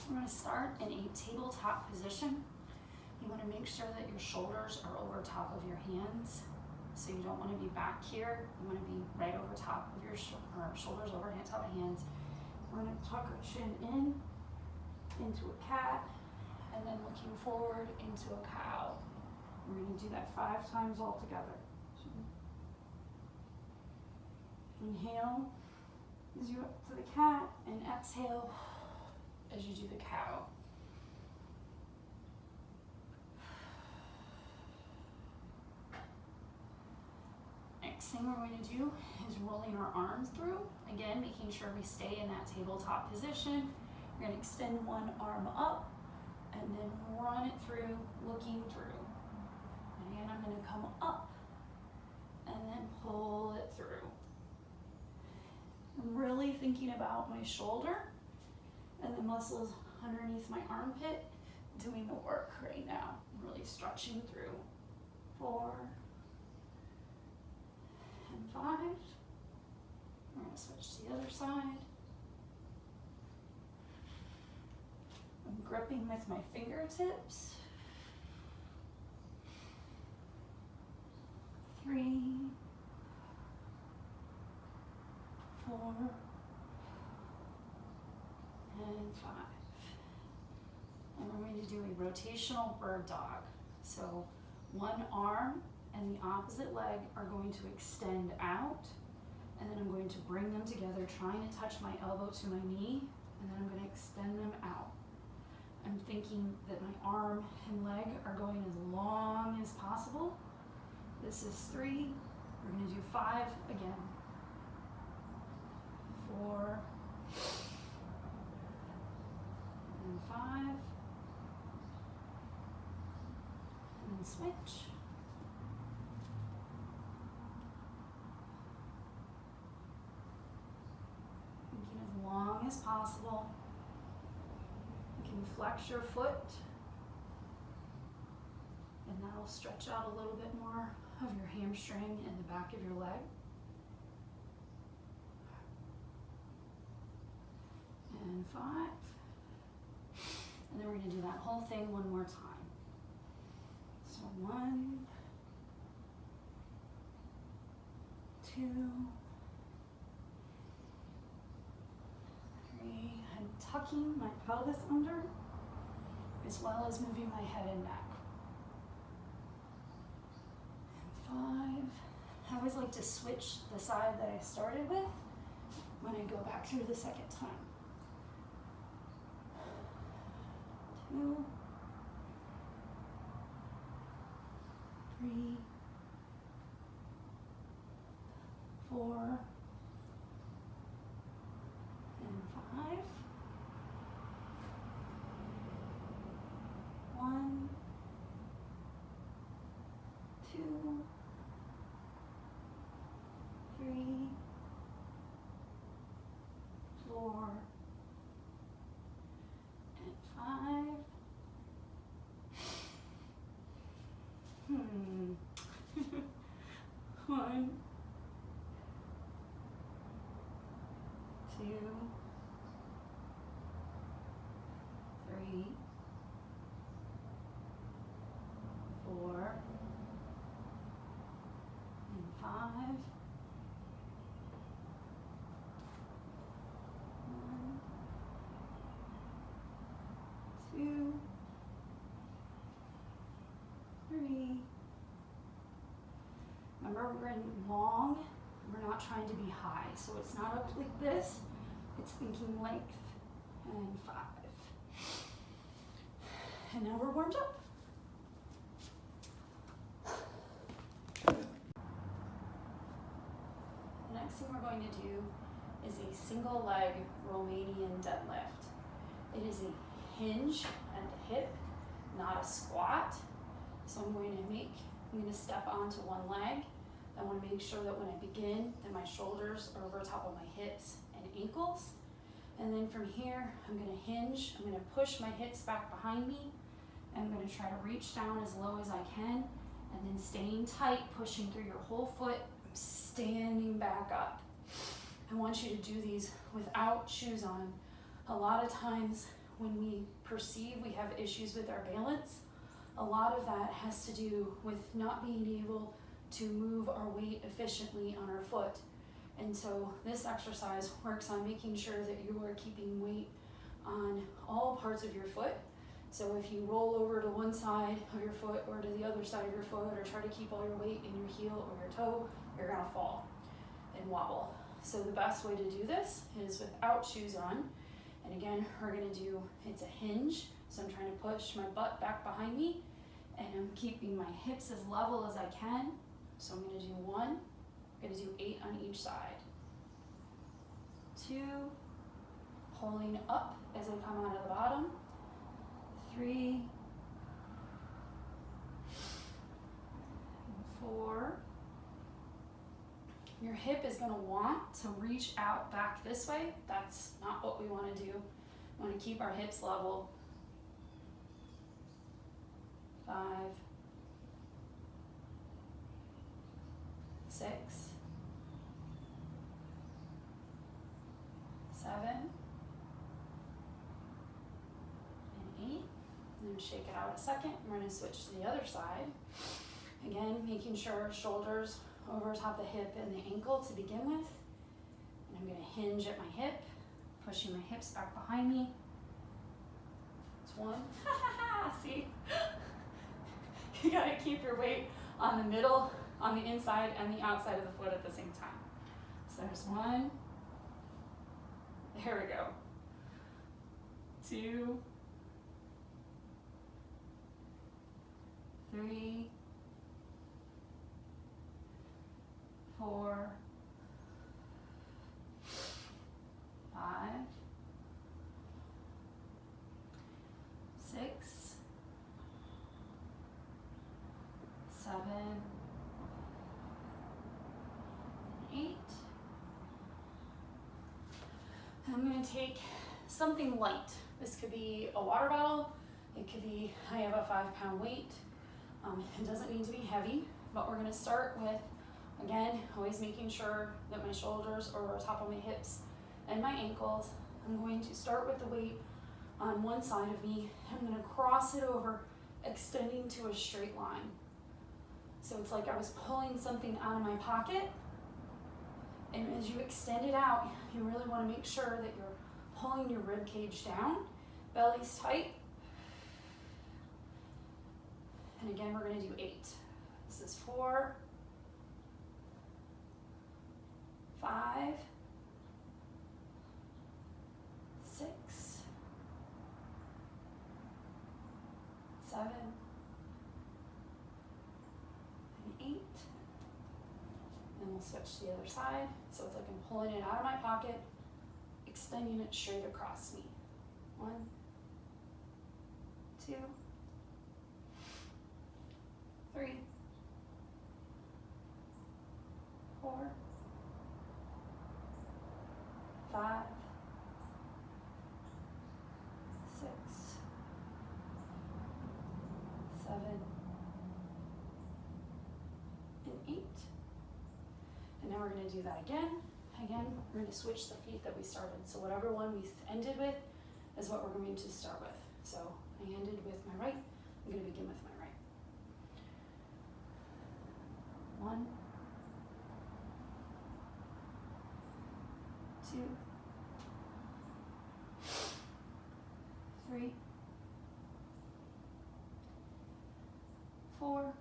We're going to start in a tabletop position. You want to make sure that your shoulders are over top of your hands. So you don't want to be back here. You want to be right over top of your shoulders over top of hands. We're going to tuck our chin in into a cat, and then looking forward into a cow. We're going to do that 5 times all together. Inhale as you up to the cat, and exhale as you do the cow. Next thing we're going to do is rolling our arms through. Again, making sure we stay in that tabletop position. We're going to extend one arm up and then run it through, looking through. And again, I'm going to come up and then pull it through. I'm really thinking about my shoulder and the muscles underneath my armpit doing the work right now. I'm really stretching through. 4 and 5. We're going to switch to the other side. I'm gripping with my fingertips. 3, 4, and 5. And we're going to do a rotational bird dog. So one arm and the opposite leg are going to extend out, and then I'm going to bring them together, trying to touch my elbow to my knee, and then I'm going to extend them out. I'm thinking that my arm and leg are going as long as possible. This is 3. We're going to do 5 again. 4 and 5. And then switch. Thinking as long as possible. You can flex your foot, and that'll stretch out a little bit more of your hamstring and the back of your leg. And 5. And then we're going to do that whole thing one more time. So 1, 2, 3. I'm tucking my pelvis under, as well as moving my head and neck. And 5. I always like to switch the side that I started with when I go back through the second time. 2, 3, 4, and 5. 1, 2, 3, 4, and 5. 1, 2, 3, 4, and 5. 1, 2, 3. Remember, we're in long. We're not trying to be high, so it's not up like this. It's thinking length. And 5. And now we're warmed up. The next thing we're going to do is a single leg Romanian deadlift. It is a hinge at the hip, not a squat. So I'm going to step onto one leg. I want to make sure that when I begin, that my shoulders are over top of my hips and ankles. And then from here, I'm going to hinge. I'm going to push my hips back behind me. I'm going to try to reach down as low as I can, and then staying tight, pushing through your whole foot, standing back up. I want you to do these without shoes on. A lot of times when we perceive we have issues with our balance, a lot of that has to do with not being able to move our weight efficiently on our foot. And so this exercise works on making sure that you are keeping weight on all parts of your foot. So if you roll over to one side of your foot or to the other side of your foot, or try to keep all your weight in your heel or your toe, you're gonna fall and wobble. So the best way to do this is without shoes on. And again, we're gonna do, it's a hinge. So I'm trying to push my butt back behind me, and I'm keeping my hips as level as I can. So I'm gonna do 1, I'm gonna do 8 on each side. 2, pulling up as I come out of the bottom. 3, 4. Your hip is going to want to reach out back this way. That's not what we want to do. We want to keep our hips level. 5, 6, 7, and 8. And then shake it out a second. We're going to switch to the other side. Again, making sure shoulders over top the hip and the ankle to begin with. And I'm going to hinge at my hip, pushing my hips back behind me. It's 1. See? You got to keep your weight on the middle, on the inside, and the outside of the foot at the same time. So there's 1. There we go. 2, 3, 4, 5, 6, 7, 8. I'm going to take something light. This could be a water bottle. It could be, I have a 5-pound weight. It doesn't need to be heavy, but we're going to start with, again, always making sure that my shoulders are over top of my hips and my ankles. I'm going to start with the weight on one side of me. I'm going to cross it over, extending to a straight line. So it's like I was pulling something out of my pocket, and as you extend it out, you really want to make sure that you're pulling your rib cage down, belly's tight. And again, we're going to do 8. This is 4, 5, 6, 7, and 8. And we'll switch to the other side. So it's like I'm pulling it out of my pocket, extending it straight across me. 1, 2, 3, 4, 5, 6, 7, and 8. And now we're going to do that again. Again, we're going to switch the feet that we started. So whatever one we ended with is what we're going to start with. So I ended with my right. I'm going to begin with my right. 1, 2, 3, 4,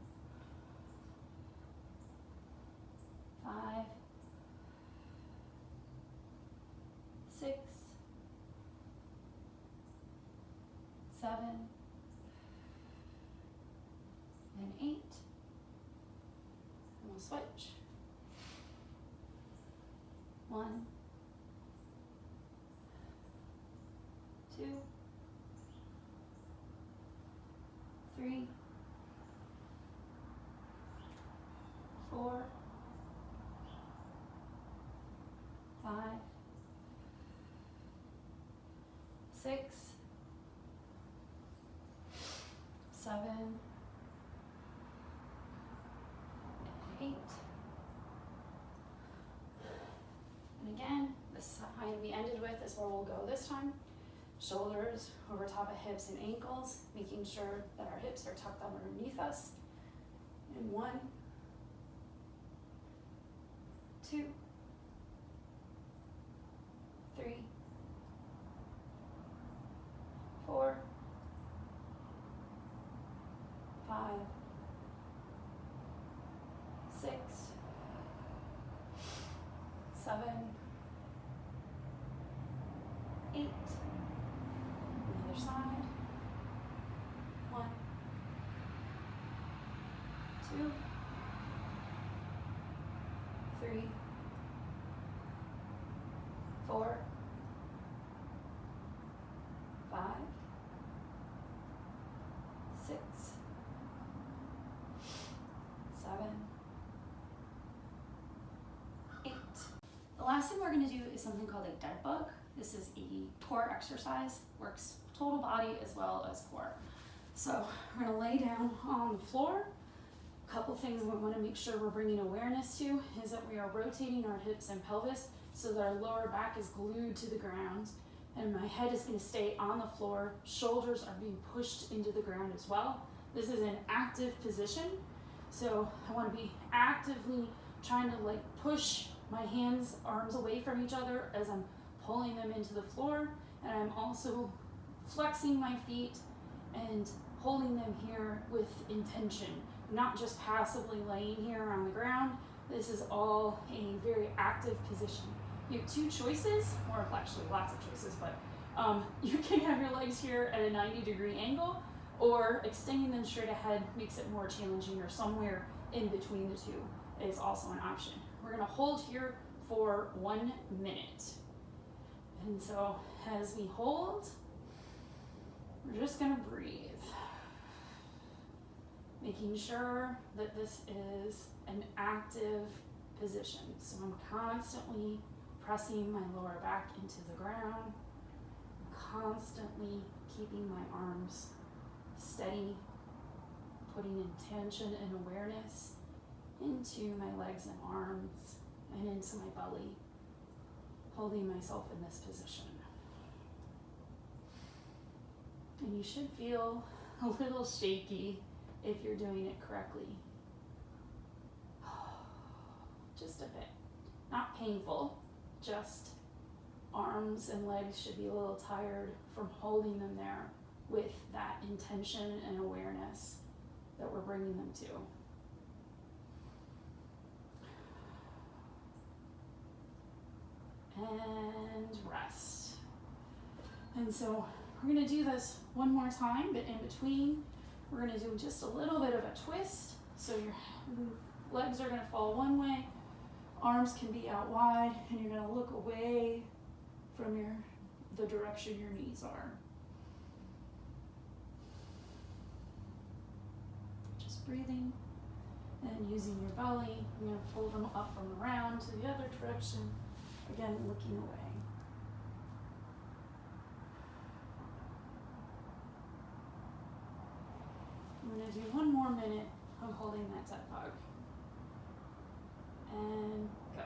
5, 6, 7, and 8. And we'll switch. 1, 2, 3, 4, 5, 6, 7, and 8. And again, the side we ended with is where we'll go this time. Shoulders over top of hips and ankles, making sure that our hips are tucked underneath us. And 1, 2, 3, 4, 5, 6, 7, 8. The other side. 1, 2, 3, 4, 5, 6, 7, 8. The last thing we're going to do is something called a dead bug. This is a core exercise, works total body as well as core. So we're going to lay down on the floor. A couple things we want to make sure we're bringing awareness to is that we are rotating our hips and pelvis so that our lower back is glued to the ground, and my head is going to stay on the floor. Shoulders are being pushed into the ground as well. This is an active position, so I want to be actively trying to push my hands, arms away from each other as I'm pulling them into the floor, and I'm also flexing my feet and holding them here with intention, not just passively laying here on the ground. This is all a very active position. You have 2 choices, or actually lots of choices, but you can have your legs here at a 90-degree angle, or extending them straight ahead makes it more challenging, or somewhere in between the 2 is also an option. We're going to hold here for 1 minute. And so as we hold, we're just going to breathe, making sure that this is an active position. So I'm constantly pressing my lower back into the ground, constantly keeping my arms steady, putting intention and awareness into my legs and arms and into my belly, holding myself in this position. And you should feel a little shaky if you're doing it correctly. Just a bit. Not painful, just arms and legs should be a little tired from holding them there with that intention and awareness that we're bringing them to. And rest. And so we're going to do this one more time, but in between, we're going to do just a little bit of a twist. So your legs are going to fall one way, arms can be out wide, and you're going to look away from the direction your knees are. Just breathing and using your belly. I'm going to pull them up and around to the other direction. Again, looking away. I'm going to do one more minute of holding that dead bug. And go.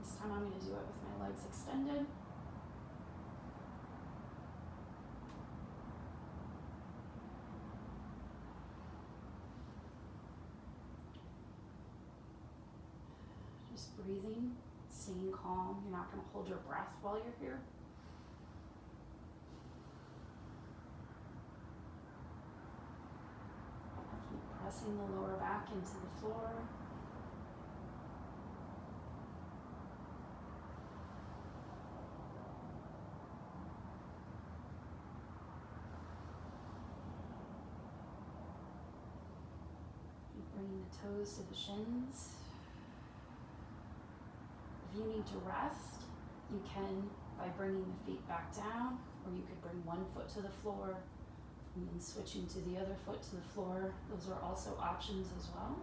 This time I'm going to do it with my legs extended. Just breathing, staying calm. You're not going to hold your breath while you're here. Keep pressing the lower back into the floor. Bringing the toes to the shins. If you need to rest, you can by bringing the feet back down, or you could bring one foot to the floor and then switching to the other foot to the floor. Those are also options as well.